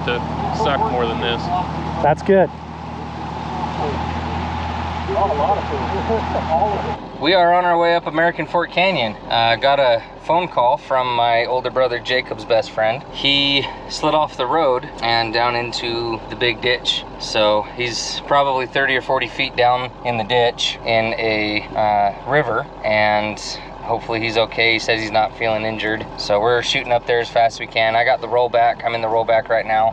to suck more than this. That's good. We are on our way up American Fork Canyon. Got a phone call from my older brother Jacob's best friend. He slid off the road and down into the big ditch. So he's probably 30 or 40 feet down in the ditch in a river, and hopefully he's okay. He says he's not feeling injured. So we're shooting up there as fast as we can. I got the rollback. I'm in the rollback right now.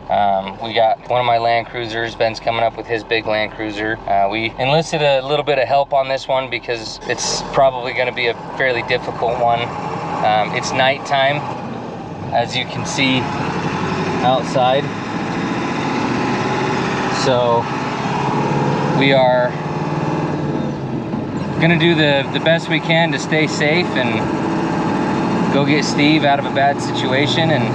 We got one of my Land Cruisers. Ben's coming up with his big Land Cruiser. We enlisted a little bit of help on this one because it's probably going to be a fairly difficult one. It's nighttime, as you can see outside. So we are gonna do the best we can to stay safe and go get Steve out of a bad situation, and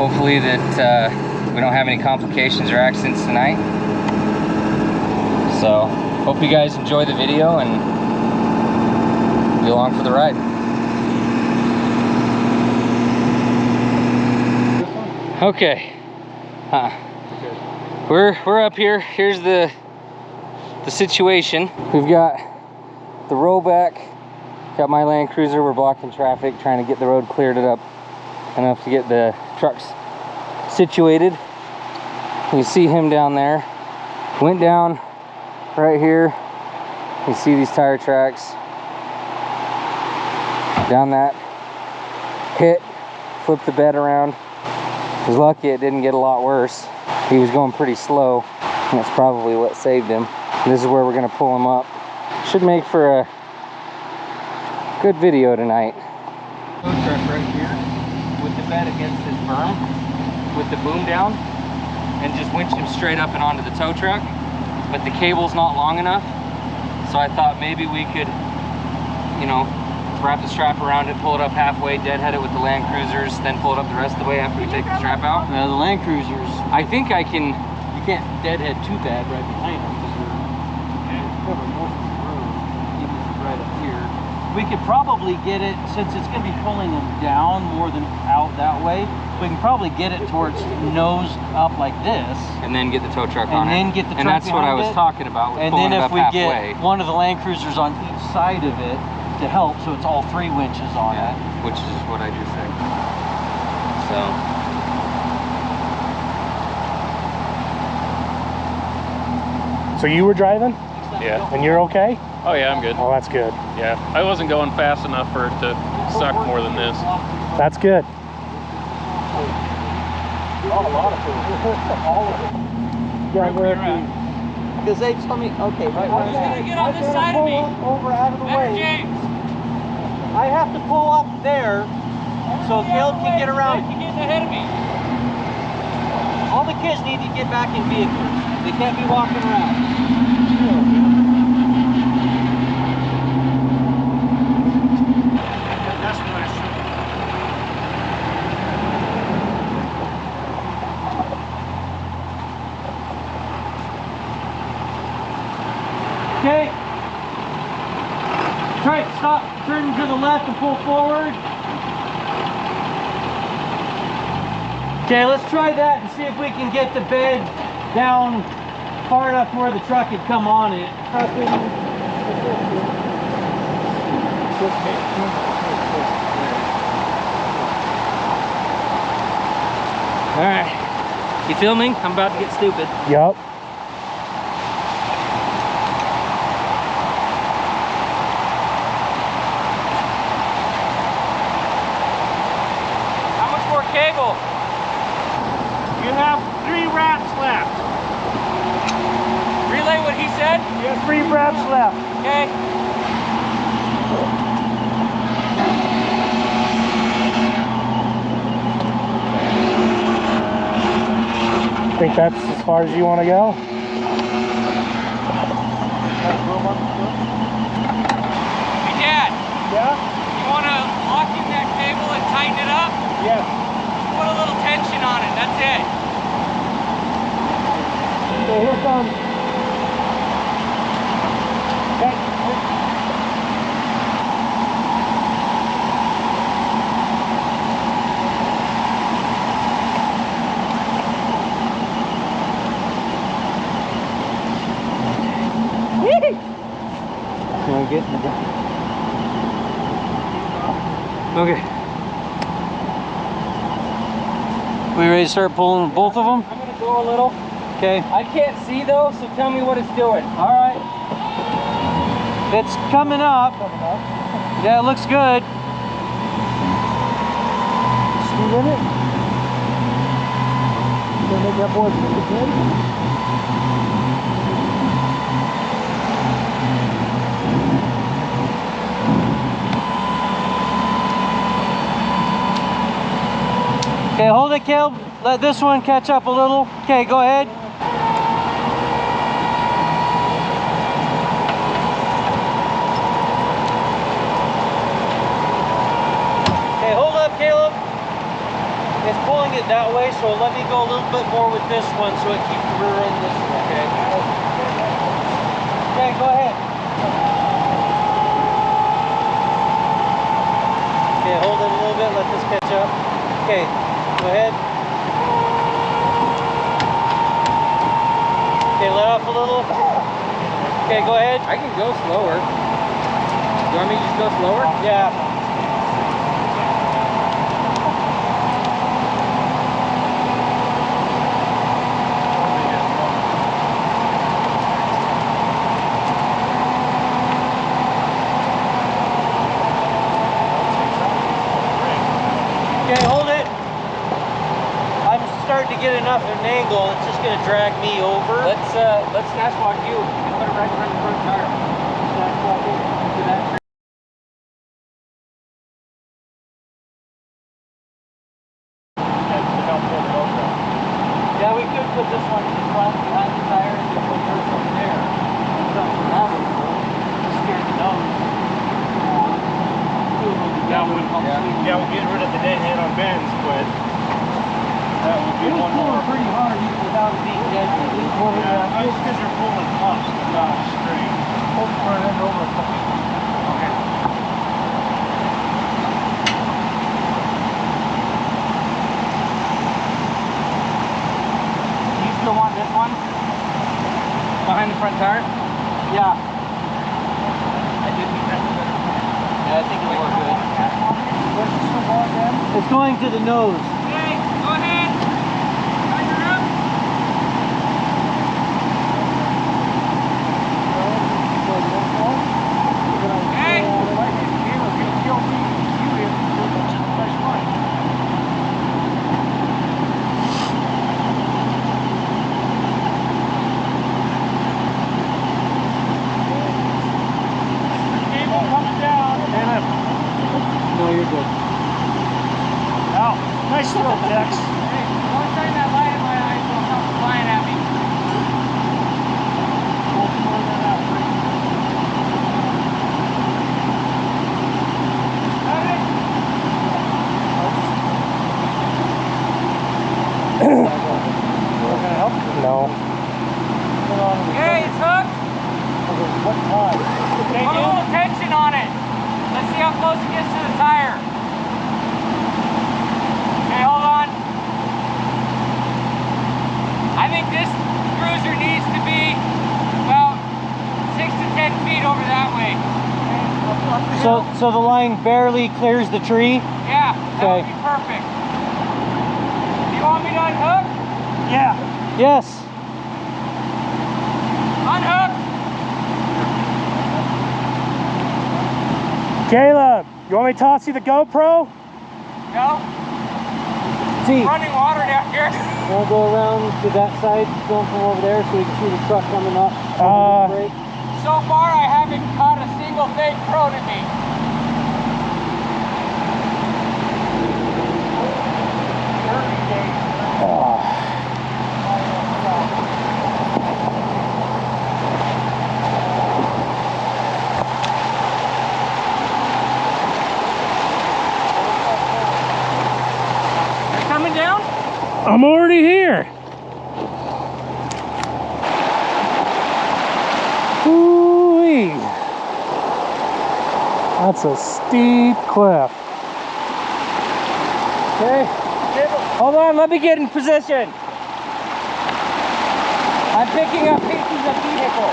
hopefully that we don't have any complications or accidents tonight. So hope you guys enjoy the video and be along for the ride. Okay, we're up here. Here's the situation. We've got the rollback, got my Land Cruiser. We're blocking traffic, trying to get the road cleared it up enough to get the trucks situated. You see him down there. Went down right here. You see these tire tracks. Down that, hit, flipped the bed around. Was lucky it didn't get a lot worse. He was going pretty slow, and that's probably what saved him. This is where we're gonna pull him up. Should make for a good video tonight. Tow truck right here with the bed against this berm with the boom down, and just winched him straight up and onto the tow truck. But the cable's not long enough, so I thought maybe we could, you know, wrap the strap around it, pull it up halfway, deadhead it with the Land Cruisers, then pull it up the rest of the way after we take the strap out. The Land Cruisers, I think I can. you can't deadhead too bad right behind them because you're covering most of the road, even if it's right up here. We could probably get it, since it's going to be pulling them down more than out that way, we can probably get it towards nose up like this. And then get the tow truck on it. And then get the truck And that's what I was behind it. talking about, And pulling then it if up we halfway. get one of the Land Cruisers on each side of it to help, so it's all three winches on it. Which is what I just said. So you were driving? Yeah. And you're okay? Oh yeah, I'm good. Oh, that's good. Yeah, I wasn't going fast enough for it to suck more than this. That's good. A lot of food. All of it. Yeah, where Because they told me, okay, right where I'm Gonna get on this side of me. over out of the Better, way. James. I have to pull up there so Caleb can get around. You're getting ahead of me. All the kids need to get back in vehicles. They can't be walking around. That's what I should. Okay. Try to stop, turn to the left and pull forward. Okay, let's try that and see if we can get the bed down far enough where the truck could come on it. All right, you filming? I'm about to get stupid. Yup. How much more cable? You have 3 wraps left. Relay what he said? You have 3 wraps left. Okay. Think that's as far as you want to go? Hey, Dad. Yeah? You want to lock in that cable and tighten it up? Yes. Put a little tension on it. That's it. So here comes. Okay. get in the ground. Okay. We ready to start pulling both of them? I'm gonna go a little. Okay. I can't see though, so tell me what it's doing. All right. It's coming up. Yeah, it looks good. Speed in it. Gonna make that boy look good. Okay, hold it, Caleb. Let this one catch up a little. Okay, go ahead. Okay, hold up, Caleb. It's pulling it that way, so let me go a little bit more with this one so it keeps the rear end this way, okay? Okay, go ahead. Okay, hold it a little bit, let this catch up. Okay, go ahead. Okay, let off a little. Okay, go ahead. I can go slower. You want me to just go slower? Yeah. Okay, hold it. I'm starting to get enough of an angle. It's just going to drag me over. Let's snatch walk you and put it right in front of the front tire. Snatch walk into that tree. Yeah, we could put this one in front behind the tire and then put yours over there. Something that would pull. Steer the nose. Two of them together. Yeah, we'll get rid of the deadhead on Ben's, but that would be one more. Pretty hard even without it being dead. Yeah, it's because you're pulling up, not straight. Hold the front end over a couple. Okay. You still want this one? Behind the front tire? Yeah. I do think that's better. Yeah, I think it'll work good. Where's this one going again? It's going to the nose. Okay, go ahead. Tighten her up. Hey. Cable coming down. No, you're good. Ow. Nice throw, Tex. Hey, don't shine that light in my eyes so it comes flying at me. No. Okay, it's hooked. What time? Put a little tension on it. Let's see how close it gets to the tire. Okay, hold on. I think this cruiser needs to be about 6 to 10 feet over that way. So the line barely clears the tree? Yeah, that Okay. would be perfect. Do you want me to unhook? Yeah. Yes. Unhook. Caleb, you want me to toss you the GoPro? No, T, running water down here. want to go around to that side, going from over there so we can see the truck coming up? Brake. So far, I haven't caught a single thing thrown at me. They're coming down? I'm already here. Ooh-wee. That's a steep cliff. Okay. Hold on, let me get in position. I'm picking up pieces of vehicle.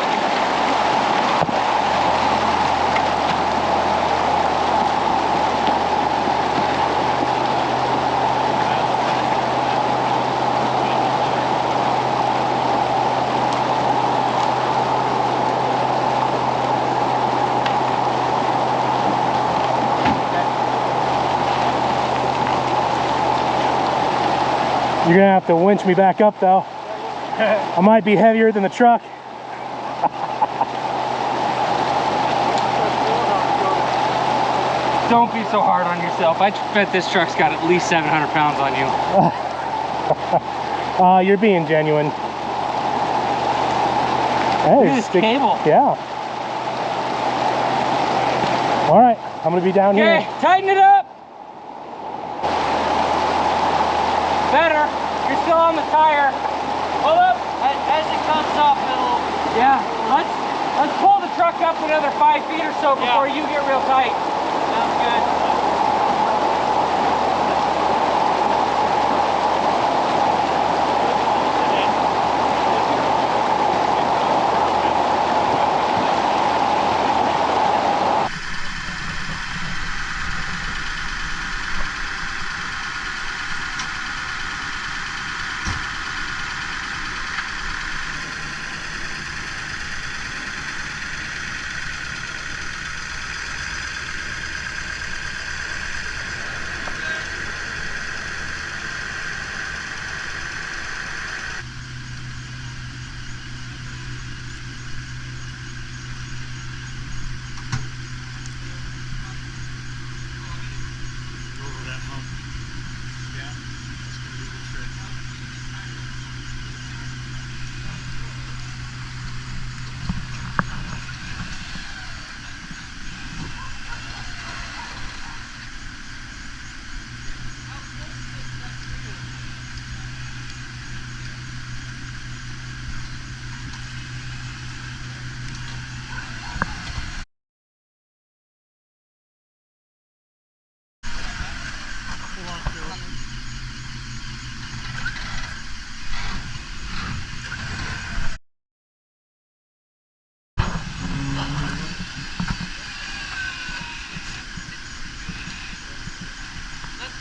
You're gonna have to winch me back up though. I might be heavier than the truck. Don't be so hard on yourself. I bet this truck's got at least 700 pounds on you. You're being genuine. Hey, Look at this cable. Yeah. All right, I'm gonna be down here. Okay, tighten it up. Better. You're still on the tire. Hold up. As it comes up, it'll. Yeah. Let's pull the truck up another 5 feet or so before you get real tight. Sounds good.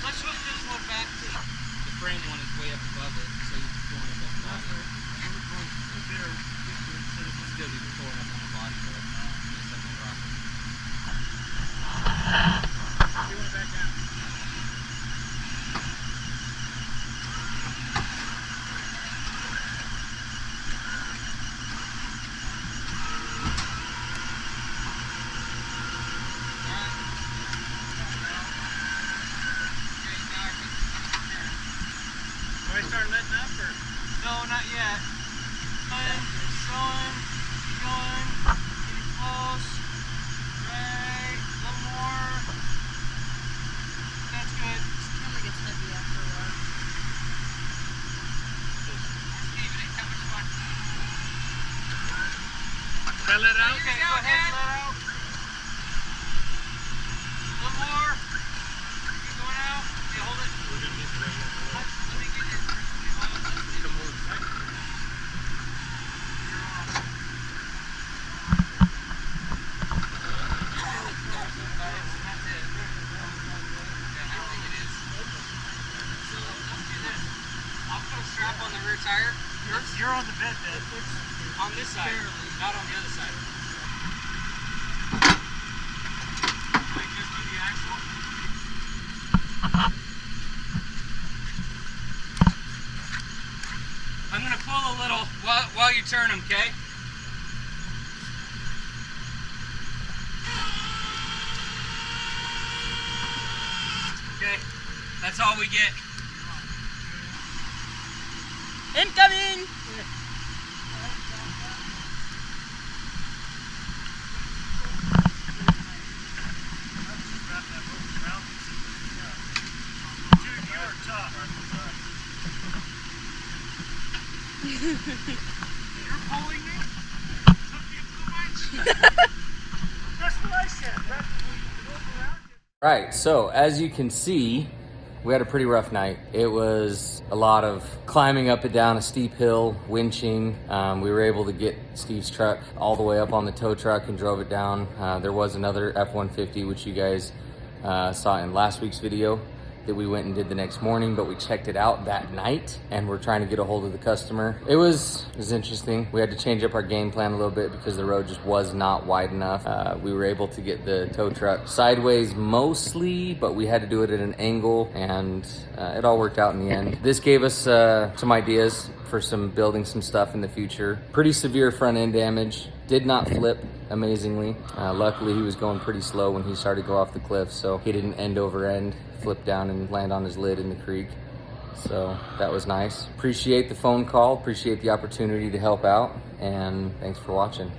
Let's switch this one back to the frame one is way up above it, so you can pull it up on the body. Still be pulling up on the body though. You want it back down. Start letting up or? No, not yet. Going, keep going, getting close. Right, a little more. That's good. It gets heavy after a while. Steve, it ain't that much fun. Can I let out? Okay, go ahead and let out. A little more. Keep going out. Okay, hold it. Let me get your. On the rear tire. You're on the bed then. On this side, not on the other side. Like just do the axle. I'm gonna pull a little while you turn them, okay? Okay, that's all we get. Incoming! You're pulling me? Took you too much? That's what I said. Right, so as you can see, we had a pretty rough night. It was a lot of climbing up and down a steep hill, winching. We were able to get Steve's truck all the way up on the tow truck and drove it down. There was another F-150, which you guys saw in last week's video. that we went and did the next morning, but we checked it out that night and we're trying to get a hold of the customer. It was interesting. We had to change up our game plan a little bit because the road just was not wide enough. We were able to get the tow truck sideways mostly, but we had to do it at an angle, and it all worked out in the end. This gave us some ideas for building some stuff in the future. Pretty severe front end damage. Did not flip, amazingly. Luckily, he was going pretty slow when he started to go off the cliff, so he didn't end over end, flip down and land on his lid in the creek. So that was nice. Appreciate the phone call, appreciate the opportunity to help out, and thanks for watching.